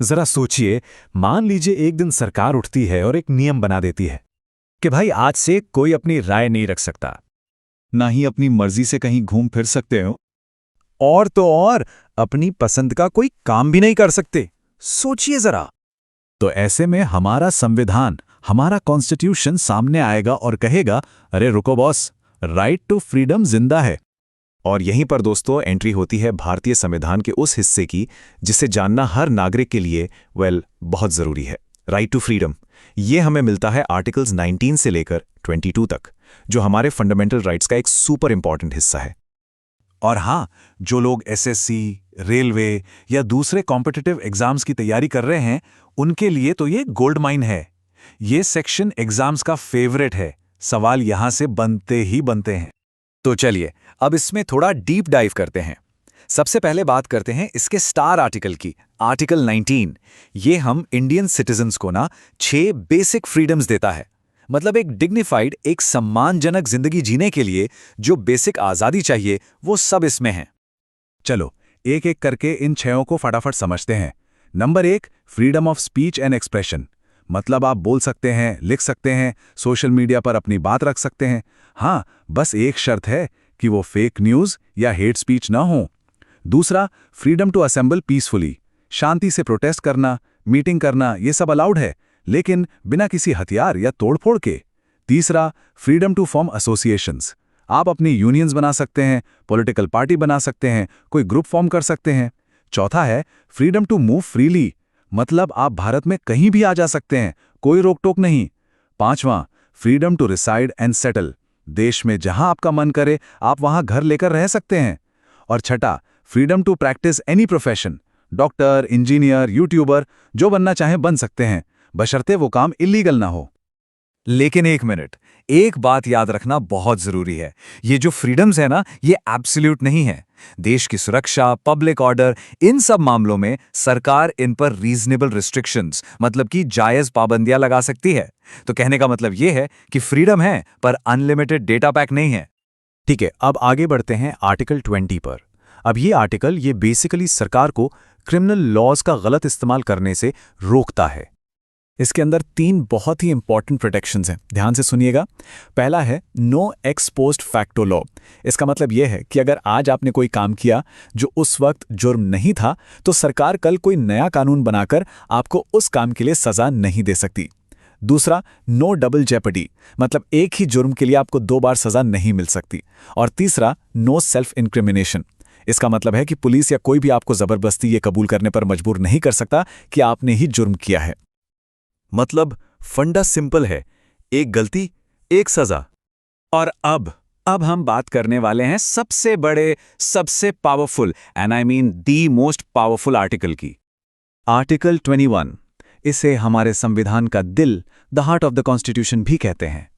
जरा सोचिए, मान लीजिए एक दिन सरकार उठती है और एक नियम बना देती है कि भाई आज से कोई अपनी राय नहीं रख सकता, ना ही अपनी मर्जी से कहीं घूम फिर सकते हो। और तो और अपनी पसंद का कोई काम भी नहीं कर सकते। सोचिए जरा। तो ऐसे में हमारा संविधान, हमारा कॉन्स्टिट्यूशन सामने आएगा और कहेगा, अरे रुको बॉस, राइट टू फ्रीडम जिंदा है। और यहीं पर दोस्तों एंट्री होती है भारतीय संविधान के उस हिस्से की जिसे जानना हर नागरिक के लिए बहुत जरूरी है। राइट टू फ्रीडम, ये हमें मिलता है आर्टिकल्स 19 से लेकर 22 तक, जो हमारे फंडामेंटल राइट्स का एक सुपर इंपॉर्टेंट हिस्सा है। और हाँ, जो लोग एसएससी, रेलवे या दूसरे कॉम्पिटिटिव एग्जाम्स की तैयारी कर रहे हैं, उनके लिए तो ये गोल्ड माइन है। ये सेक्शन एग्जाम्स का फेवरेट है। सवाल यहां से बनते ही बनते हैं। तो चलिए अब इसमें थोड़ा डीप डाइव करते हैं। सबसे पहले बात करते हैं इसके स्टार आर्टिकल की, आर्टिकल 19। ये हम इंडियन सिटीजन्स को ना 6 बेसिक फ्रीडम्स देता है। मतलब एक डिग्निफाइड, एक सम्मानजनक जिंदगी जीने के लिए जो बेसिक आज़ादी चाहिए वो सब इसमें है। चलो एक एक करके इन 6 को फटाफट समझते हैं। Number 1, freedom of speech and expression. मतलब आप बोल सकते हैं, लिख सकते हैं, सोशल मीडिया पर अपनी बात रख सकते हैं। हाँ, बस एक शर्त है कि वो फेक न्यूज़ या हेट स्पीच ना हो। दूसरा, फ्रीडम टू असेंबल पीसफुली। शांति से प्रोटेस्ट करना, मीटिंग करना, ये सब अलाउड है, लेकिन बिना किसी हथियार या तोड़फोड़ के। तीसरा, फ्रीडम टू फॉर्म एसोसिएशंस। आप अपनी यूनियंस बना सकते हैं, पॉलिटिकल पार्टी बना सकते हैं, कोई ग्रुप फॉर्म कर सकते हैं। चौथा है फ्रीडम टू मूव फ्रीली। मतलब आप भारत में कहीं भी आ जा सकते हैं, कोई रोक टोक नहीं। पांचवां, freedom to reside and settle. देश में जहां आपका मन करे आप वहां घर लेकर रह सकते हैं। और छठा, freedom to practise any profession. Doctor, engineer, YouTuber, जो बनना चाहें बन सकते हैं, बशर्ते वो काम इलीगल ना हो। लेकिन एक मिनट, एक बात याद रखना बहुत जरूरी है। ये जो फ्रीडम्स है ना, ये एब्सोल्यूट नहीं है। देश की सुरक्षा, पब्लिक ऑर्डर, इन सब मामलों में सरकार इन पर रीजनेबल रिस्ट्रिक्शंस, मतलब कि जायज पाबंदियां लगा सकती है। तो कहने का मतलब ये है कि फ्रीडम है पर अनलिमिटेड डेटा पैक नहीं है। ठीक है, अब आगे बढ़ते हैं आर्टिकल 20 पर। अब ये आर्टिकल बेसिकली सरकार को क्रिमिनल लॉज का गलत इस्तेमाल करने से रोकता है। इसके अंदर 3 बहुत ही इंपॉर्टेंट प्रोटेक्शंस हैं, ध्यान से सुनिएगा। पहला है no ex post facto law. इसका मतलब यह है कि अगर आज आपने कोई काम किया जो उस वक्त जुर्म नहीं था, तो सरकार कल कोई नया कानून बनाकर आपको उस काम के लिए सजा नहीं दे सकती। दूसरा, नो डबल जेपडी। मतलब एक ही जुर्म के लिए आपको 2 बार सजा नहीं मिल सकती। और तीसरा, नो सेल्फ इंक्रिमिनेशन। इसका मतलब है कि पुलिस या कोई भी आपको जबरदस्ती ये कबूल करने पर मजबूर नहीं कर सकता कि आपने ही जुर्म किया है। मतलब फंडा सिंपल है, एक गलती एक सजा। और अब हम बात करने वाले हैं सबसे बड़े, सबसे powerful, and I mean the most powerful article की, आर्टिकल 21। इसे हमारे संविधान का दिल, the heart of the constitution भी कहते हैं।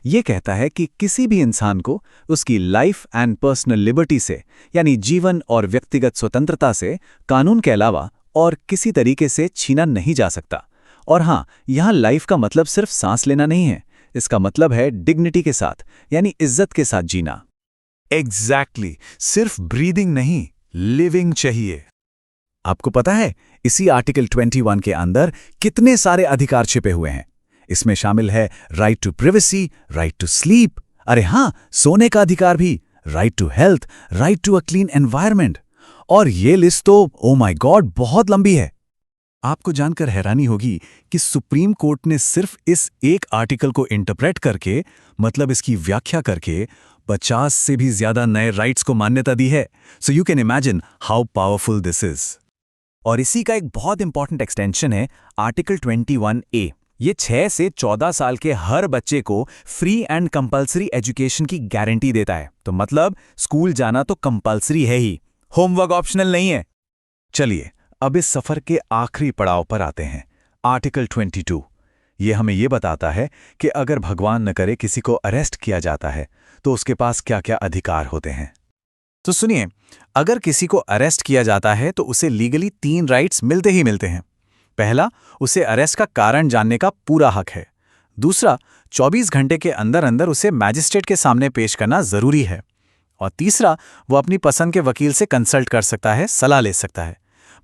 ये कहता है कि किसी भी इंसान को उसकी लाइफ एंड पर्सनल लिबर्टी से, यानी जीवन और व्यक्तिगत स्वतंत्रता से, कानून के अलावा और किसी तरीके से छीना नहीं जा सकता। और हाँ, यहाँ लाइफ का मतलब सिर्फ सांस लेना नहीं है, इसका मतलब है डिग्निटी के साथ, यानी इज्जत के साथ जीना। एग्जैक्टली, सिर्फ ब्रीदिंग नहीं, लिविंग चाहिए। आपको पता है इसी आर्टिकल 21 के अंदर कितने सारे अधिकार छिपे हुए हैं? इसमें शामिल है right to privacy, right to sleep, अरे हाँ, सोने का अधिकार भी, right to health, right to a clean environment. और ये लिस्ट तो ओ माय गॉड बहुत लंबी है। आपको जानकर हैरानी होगी कि सुप्रीम कोर्ट ने सिर्फ इस एक आर्टिकल को इंटरप्रेट करके, मतलब इसकी व्याख्या करके, 50 से भी ज्यादा नए राइट्स को मान्यता दी है। So you can imagine how powerful this is. और इसी का एक बहुत इंपॉर्टेंट एक्सटेंशन है आर्टिकल 21A। ये 6 से 14 साल के हर बच्चे को फ्री एंड कंपल्सरी एजुकेशन की गारंटी देता है। तो मतलब स्कूल जाना तो कंपल्सरी है ही, होमवर्क ऑप्शनल नहीं है। चलिए अब इस सफर के आखिरी पड़ाव पर आते हैं, आर्टिकल 22। ये हमें ये बताता है कि अगर भगवान न करे किसी को अरेस्ट किया जाता है तो उसके पास क्या क्या अधिकार होते हैं। तो सुनिए, अगर किसी को अरेस्ट किया जाता है तो उसे लीगली 3 राइट्स मिलते ही मिलते हैं। पहला, उसे अरेस्ट का कारण जानने का पूरा हक है। दूसरा, 24 घंटे के अंदर अंदर उसे मैजिस्ट्रेट के सामने पेश करना जरूरी है। और तीसरा, वो अपनी पसंद के वकील से कंसल्ट कर सकता है, सलाह ले सकता है।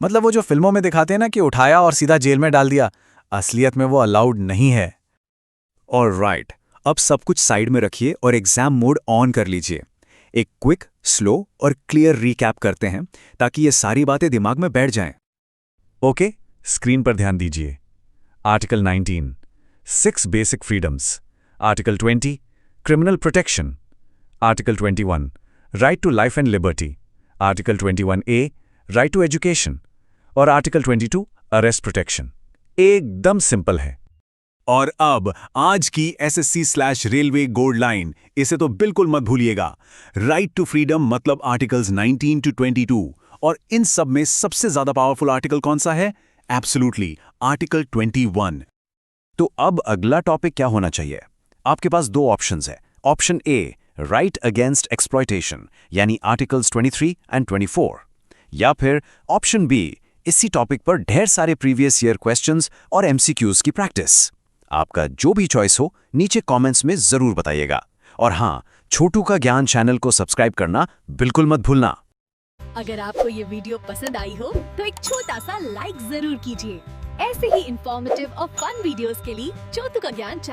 मतलब वो जो फिल्मों में दिखाते हैं ना कि उठाया और सीधा जेल में डाल दिया, असलियत में वो अलाउड नहीं है। ऑलराइट, अब सब कुछ साइड में रखिए और एग्जाम मोड ऑन कर लीजिए। एक क्विक, स्लो और क्लियर रीकैप करते हैं ताकि ये सारी बातें दिमाग में बैठ जाएं। ओके, स्क्रीन पर ध्यान दीजिए। Article 19, 6 basic freedoms. Article 20, criminal protection. Article 21, right to life and liberty. Article 21A, right to education. और आर्टिकल 22, अरेस्ट प्रोटेक्शन। एकदम सिंपल है। और अब आज की SSC/रेलवे गोल्ड लाइन, इसे तो बिल्कुल मत भूलिएगा। राइट टू फ्रीडम मतलब आर्टिकल्स 19 to 22, और इन सब में सबसे ज्यादा पावरफुल आर्टिकल कौन सा है? Absolutely article 21। तो अब अगला टॉपिक क्या होना चाहिए? आपके पास दो ऑप्शंस है। Option A, right against exploitation, यानी आर्टिकल्स 23 एंड 24, या फिर ऑप्शन बी, इसी टॉपिक पर ढेर सारे प्रीवियस ईयर क्वेश्चंस और MCQs की प्रैक्टिस। आपका जो भी चॉइस हो, नीचे कमेंट्स में जरूर बताइएगा। और हाँ, छोटू का ज्ञान चैनल को सब्सक्राइब करना बिल्कुल मत भूलना। अगर आपको ये वीडियो पसंद आई हो तो एक छोटा सा लाइक जरूर कीजिए। ऐसे ही इंफॉर्मेटिव और फन वीडियोस के लिए छोटू का ज्ञान चैनल